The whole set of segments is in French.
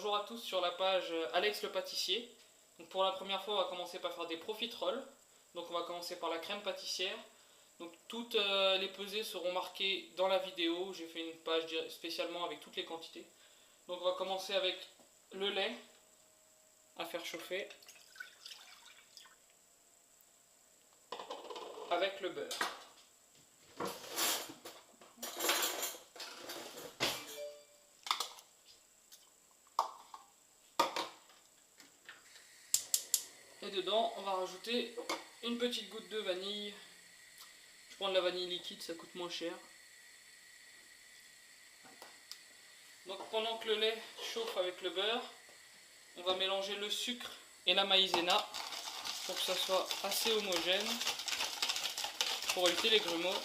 bonjour à tous sur la page Alex le pâtissier. Donc pour la première fois, on va commencer par faire des profiteroles. Donc on va commencer par la crème pâtissière. Donc toutes les pesées seront marquées dans la vidéo. J'ai fait une page spécialement avec toutes les quantités. Donc on va commencer avec le lait à faire chauffer avec le beurre. Et dedans, on va rajouter une petite goutte de vanille. Je prends de la vanille liquide, ça coûte moins cher. Donc pendant que le lait chauffe avec le beurre, on va mélanger le sucre et la maïzena pour que ça soit assez homogène, pour éviter les grumeaux.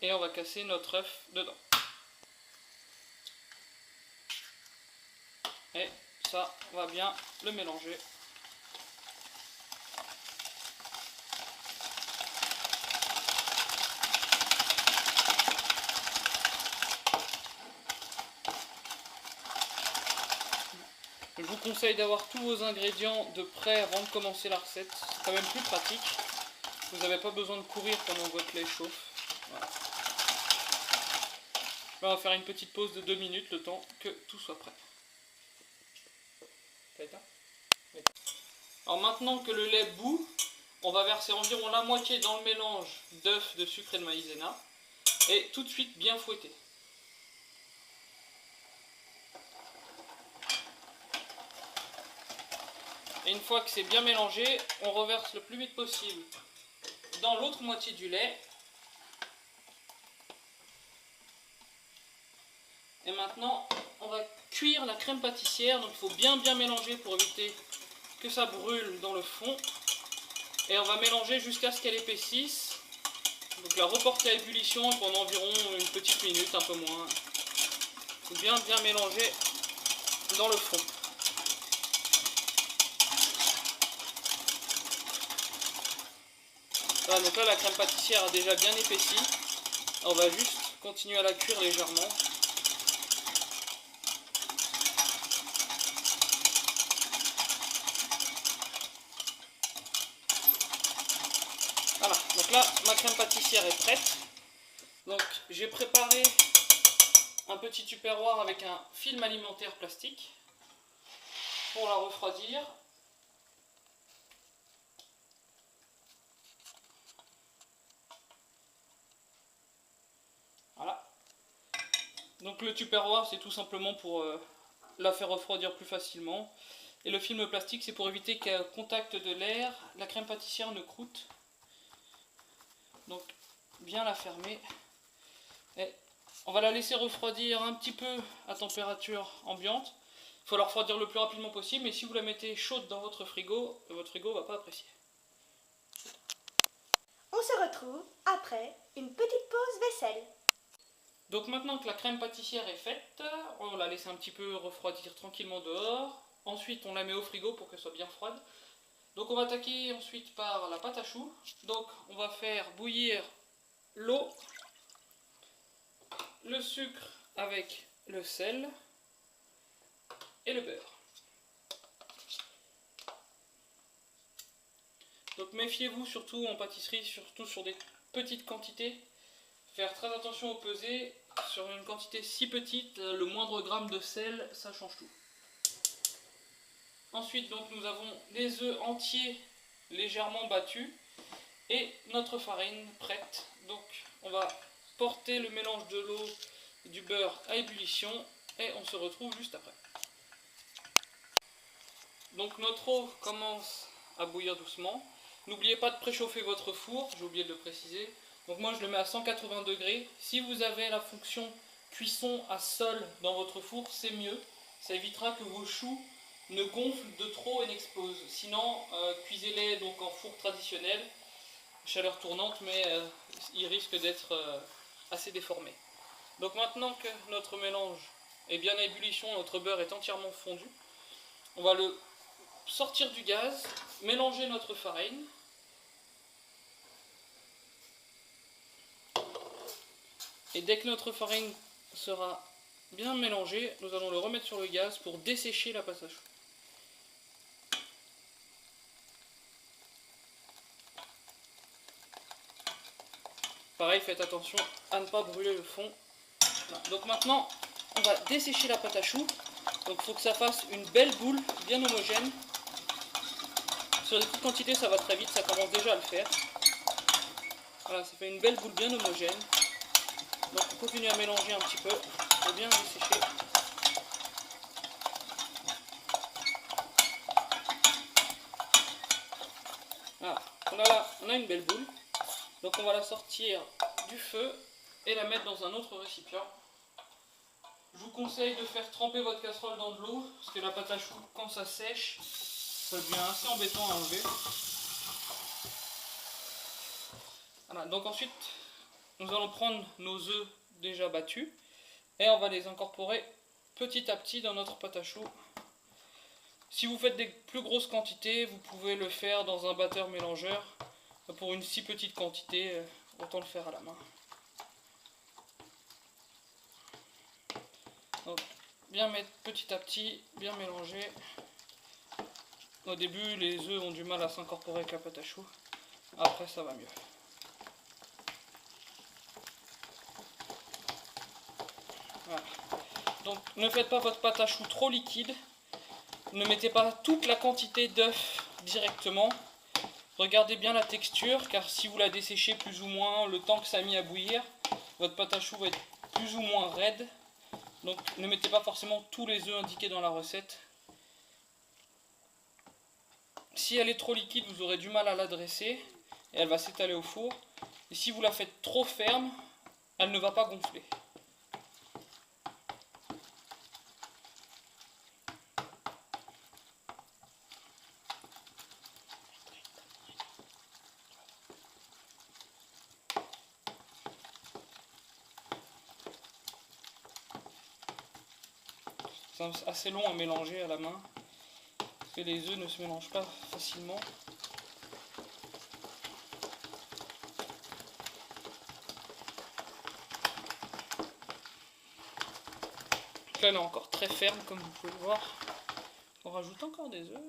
Et on va casser notre œuf dedans. Et ça va bien le mélanger. Je vous conseille d'avoir tous vos ingrédients de près avant de commencer la recette. C'est quand même plus pratique. Vous n'avez pas besoin de courir pendant que votre lait chauffe. Voilà. Là, on va faire une petite pause de 2 minutes, le temps que tout soit prêt. Alors maintenant que le lait bout, on va verser environ la moitié dans le mélange d'œufs, de sucre et de maïzena. Et tout de suite bien fouetter. Et une fois que c'est bien mélangé, on reverse le plus vite possible dans l'autre moitié du lait. Et maintenant, on va cuire la crème pâtissière. Donc il faut bien mélanger pour éviter que ça brûle dans le fond. Et on va mélanger jusqu'à ce qu'elle épaississe. Donc la reporter à ébullition pendant environ une petite minute, un peu moins. Il faut bien mélanger dans le fond. Voilà, donc là la crème pâtissière a déjà bien épaissi. On va juste continuer à la cuire légèrement. Voilà, donc là ma crème pâtissière est prête. Donc j'ai préparé un petit tupperware avec un film alimentaire plastique pour la refroidir. Voilà. Donc le tupperware c'est tout simplement pour la faire refroidir plus facilement. Et le film plastique c'est pour éviter qu'au contact de l'air, la crème pâtissière ne croûte. Donc bien la fermer. Et on va la laisser refroidir un petit peu à température ambiante. Il faut la refroidir le plus rapidement possible, mais si vous la mettez chaude dans votre frigo ne va pas apprécier. On se retrouve après une petite pause vaisselle. Donc maintenant que la crème pâtissière est faite, on va la laisser un petit peu refroidir tranquillement dehors. Ensuite on la met au frigo pour qu'elle soit bien froide. Donc on va attaquer ensuite par la pâte à choux. Donc on va faire bouillir l'eau, le sucre avec le sel et le beurre. Donc méfiez-vous surtout en pâtisserie, surtout sur des petites quantités. Faire très attention au pesé. Sur une quantité si petite, le moindre gramme de sel, ça change tout. Ensuite, donc, nous avons les œufs entiers légèrement battus et notre farine prête. Donc, on va porter le mélange de l'eau et du beurre à ébullition et on se retrouve juste après. Donc, notre eau commence à bouillir doucement. N'oubliez pas de préchauffer votre four, j'ai oublié de le préciser. Donc moi je le mets à 180 degrés. Si vous avez la fonction cuisson à sol dans votre four, c'est mieux. Ça évitera que vos choux ne gonflent de trop et n'explosent. Sinon, cuisez-les donc en four traditionnel, chaleur tournante, mais ils risquent d'être assez déformés. Donc maintenant que notre mélange est bien à ébullition, notre beurre est entièrement fondu, on va le sortir du gaz, mélanger notre farine. Et dès que notre farine sera bien mélangé, nous allons le remettre sur le gaz pour dessécher la pâte à choux. Pareil, faites attention à ne pas brûler le fond. Voilà. Donc maintenant, on va dessécher la pâte à choux. Donc il faut que ça fasse une belle boule bien homogène. Sur des petites quantités, ça va très vite, ça commence déjà à le faire. Voilà, ça fait une belle boule bien homogène. Donc on continue à mélanger un petit peu pour bien dessécher. Voilà, on a une belle boule. Donc on va la sortir du feu et la mettre dans un autre récipient. Je vous conseille de faire tremper votre casserole dans de l'eau, parce que la pâte à choux, quand ça sèche, ça devient assez embêtant à enlever. Voilà, donc ensuite, nous allons prendre nos œufs déjà battus et on va les incorporer petit à petit dans notre pâte à choux. Si vous faites des plus grosses quantités, vous pouvez le faire dans un batteur mélangeur. Pour une si petite quantité, autant le faire à la main. Donc, bien mettre petit à petit, bien mélanger. Au début, les œufs ont du mal à s'incorporer avec la pâte à choux. Après, ça va mieux. Voilà. Donc, ne faites pas votre pâte à choux trop liquide. Ne mettez pas toute la quantité d'œufs directement. Regardez bien la texture, car si vous la desséchez plus ou moins le temps que ça a mis à bouillir, votre pâte à choux va être plus ou moins raide. Donc ne mettez pas forcément tous les œufs indiqués dans la recette. Si elle est trop liquide, vous aurez du mal à la dresser et elle va s'étaler au four. Et si vous la faites trop ferme, elle ne va pas gonfler. C'est assez long à mélanger à la main, parce que les œufs ne se mélangent pas facilement. Donc là, elle est encore très ferme, comme vous pouvez le voir. On rajoute encore des œufs.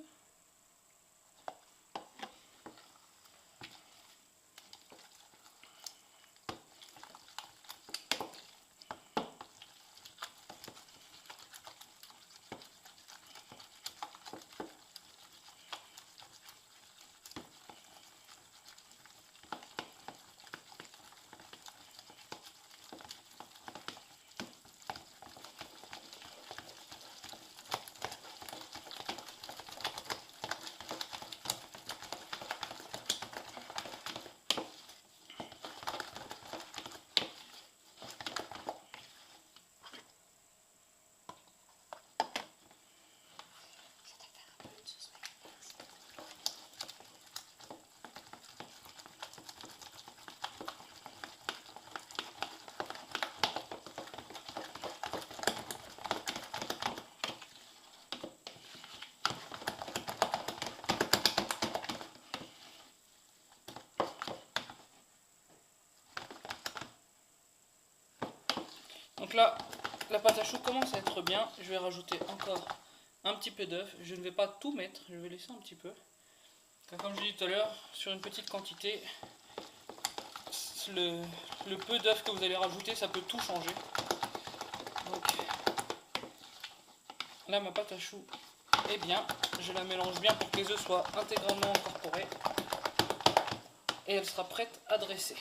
Donc là, la pâte à choux commence à être bien. Je vais rajouter encore un petit peu d'œuf. Je ne vais pas tout mettre, je vais laisser un petit peu. Car comme je l'ai dit tout à l'heure, sur une petite quantité, le peu d'œuf que vous allez rajouter, ça peut tout changer. Donc là, ma pâte à choux est bien. Je la mélange bien pour que les œufs soient intégralement incorporés. Et elle sera prête à dresser.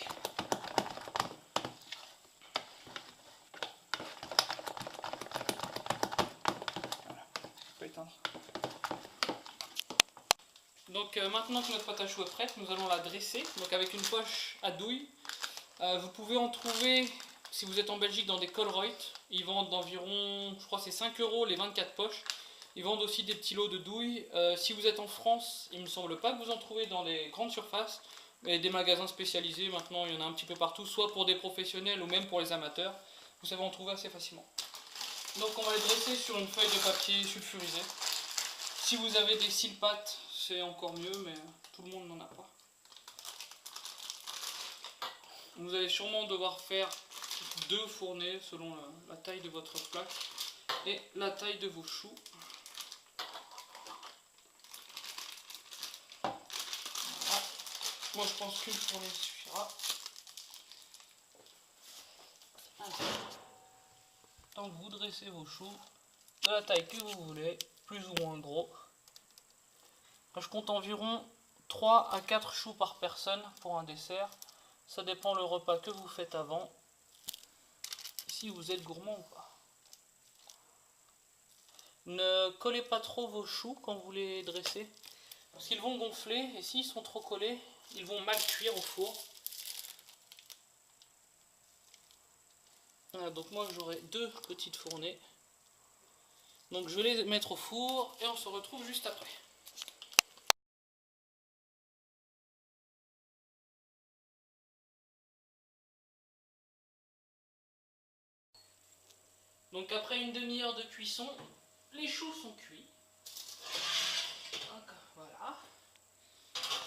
Donc maintenant que notre pâte à choux est prête, nous allons la dresser. Donc avec une poche à douille. Vous pouvez en trouver, si vous êtes en Belgique, dans des Colruyt. Ils vendent d'environ, je crois c'est 5 € les 24 poches. Ils vendent aussi des petits lots de douille. Si vous êtes en France, il me semble pas que vous en trouvez dans les grandes surfaces. Mais des magasins spécialisés, maintenant il y en a un petit peu partout, soit pour des professionnels ou même pour les amateurs. Vous savez en trouver assez facilement. Donc on va les dresser sur une feuille de papier sulfurisé. Si vous avez des cils-pâtes, c'est encore mieux, mais tout le monde n'en a pas. Vous allez sûrement devoir faire 2 fournées selon la taille de votre flaque et la taille de vos choux. Voilà. Moi je pense qu'une fournée suffira. Donc vous dressez vos choux de la taille que vous voulez, plus ou moins gros. Je compte environ 3 à 4 choux par personne pour un dessert. Ça dépend le repas que vous faites avant, si vous êtes gourmand ou pas. Ne collez pas trop vos choux quand vous les dressez, parce qu'ils vont gonfler et s'ils sont trop collés, ils vont mal cuire au four. Voilà, donc moi j'aurai 2 petites fournées. Donc je vais les mettre au four et on se retrouve juste après. Donc après une demi-heure de cuisson, les choux sont cuits. Donc, voilà.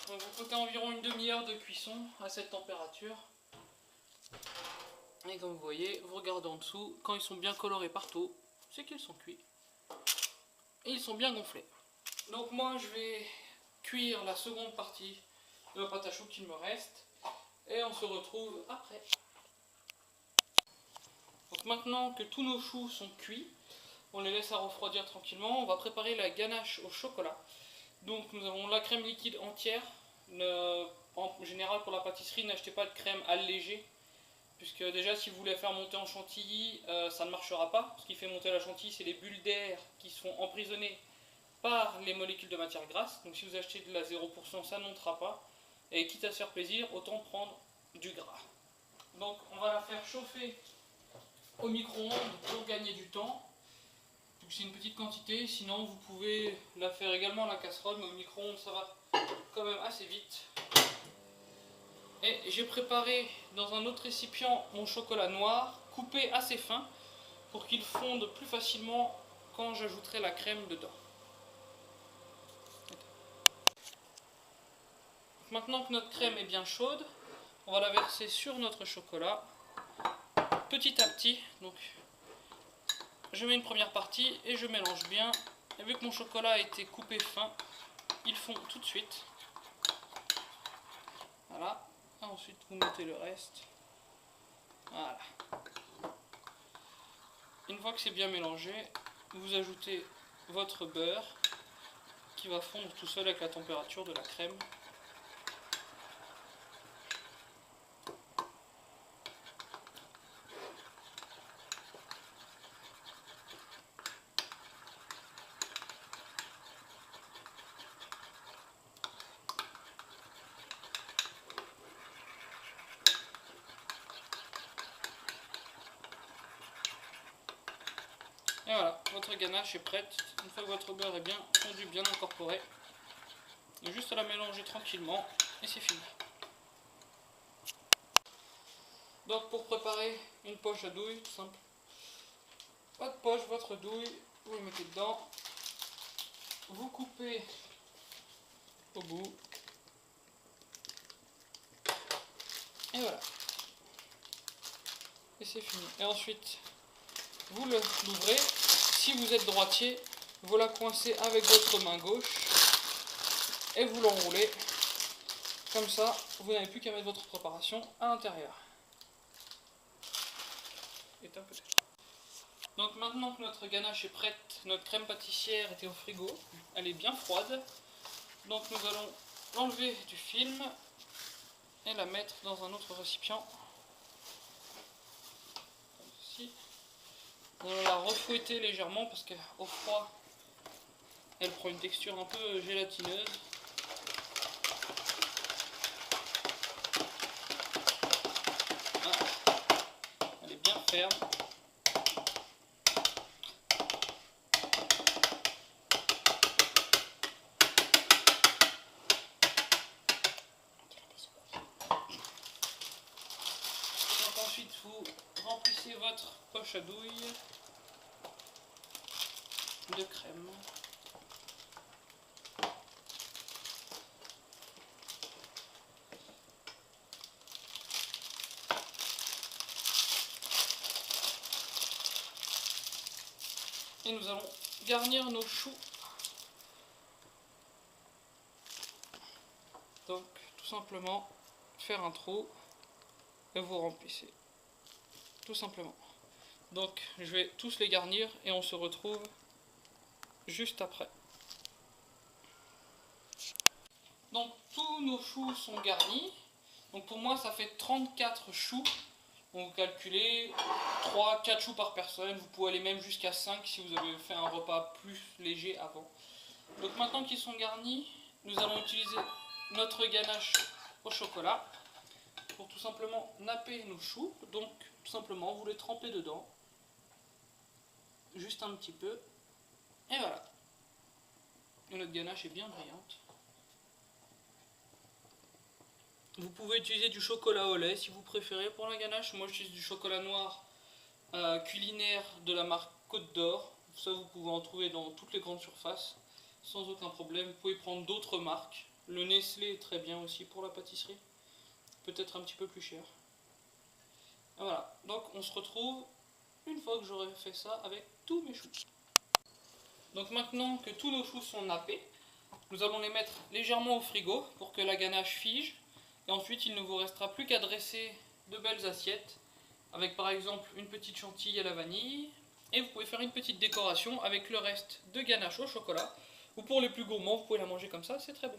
Donc vous comptez environ une demi-heure de cuisson à cette température. Et comme vous voyez, vous regardez en dessous, quand ils sont bien colorés partout, c'est qu'ils sont cuits. Et ils sont bien gonflés. Donc moi je vais cuire la seconde partie de la pâte à choux qu'il me reste. Et on se retrouve après. Donc maintenant que tous nos choux sont cuits, on les laisse à refroidir tranquillement. On va préparer la ganache au chocolat. Donc nous avons la crème liquide entière. En général pour la pâtisserie, n'achetez pas de crème allégée. Puisque déjà si vous voulez faire monter en chantilly, ça ne marchera pas. Ce qui fait monter la chantilly, c'est les bulles d'air qui sont emprisonnées par les molécules de matière grasse. Donc si vous achetez de la 0%, ça ne montera pas. Et quitte à se faire plaisir, autant prendre du gras. Donc on va la faire chauffer au micro-ondes pour gagner du temps. C'est une petite quantité, sinon vous pouvez la faire également à la casserole, mais au micro-ondes ça va quand même assez vite. Et j'ai préparé dans un autre récipient mon chocolat noir, coupé assez fin, pour qu'il fonde plus facilement quand j'ajouterai la crème dedans. Maintenant que notre crème est bien chaude, on va la verser sur notre chocolat, petit à petit. Donc, je mets une première partie et je mélange bien. Et vu que mon chocolat a été coupé fin, il fond tout de suite. Voilà. Et ensuite, vous mettez le reste. Voilà. Une fois que c'est bien mélangé, vous ajoutez votre beurre qui va fondre tout seul avec la température de la crème. Et voilà, votre ganache est prête. Une fois que votre beurre est bien fondu, bien incorporé, il y a juste à la mélanger tranquillement et c'est fini. Donc pour préparer une poche à douille, tout simple. Votre poche, votre douille, vous le mettez dedans. Vous coupez au bout. Et voilà. Et c'est fini. Et ensuite, vous l'ouvrez. Si vous êtes droitier, vous la coincez avec votre main gauche et vous l'enroulez. Comme ça, vous n'avez plus qu'à mettre votre préparation à l'intérieur. Donc maintenant que notre ganache est prête, notre crème pâtissière était au frigo, elle est bien froide. Donc nous allons l'enlever du film et la mettre dans un autre récipient. Ici. On va la refouetter légèrement parce qu'au froid, elle prend une texture un peu gélatineuse. Voilà. Elle est bien ferme. Donc ensuite vous remplissez votre poche à douille de crème. Et nous allons garnir nos choux. Donc tout simplement faire un trou et vous remplissez. Tout simplement. Donc je vais tous les garnir et on se retrouve juste après. Donc tous nos choux sont garnis. Donc pour moi ça fait 34 choux. Donc vous calculez 3-4 choux par personne. Vous pouvez aller même jusqu'à 5 si vous avez fait un repas plus léger avant. Donc maintenant qu'ils sont garnis, nous allons utiliser notre ganache au chocolat pour tout simplement napper nos choux. Donc tout simplement vous les trempez dedans. Juste un petit peu. Et voilà. Et notre ganache est bien brillante. Vous pouvez utiliser du chocolat au lait si vous préférez pour la ganache. Moi j'utilise du chocolat noir culinaire de la marque Côte d'Or. Ça vous pouvez en trouver dans toutes les grandes surfaces sans aucun problème. Vous pouvez prendre d'autres marques. Le Nestlé est très bien aussi pour la pâtisserie. Peut-être un petit peu plus cher. Et voilà, donc on se retrouve une fois que j'aurai fait ça avec tous mes choux. Donc maintenant que tous nos choux sont nappés, nous allons les mettre légèrement au frigo pour que la ganache fige. Et ensuite, il ne vous restera plus qu'à dresser de belles assiettes avec par exemple une petite chantilly à la vanille. Et vous pouvez faire une petite décoration avec le reste de ganache au chocolat. Ou pour les plus gourmands, vous pouvez la manger comme ça, c'est très bon.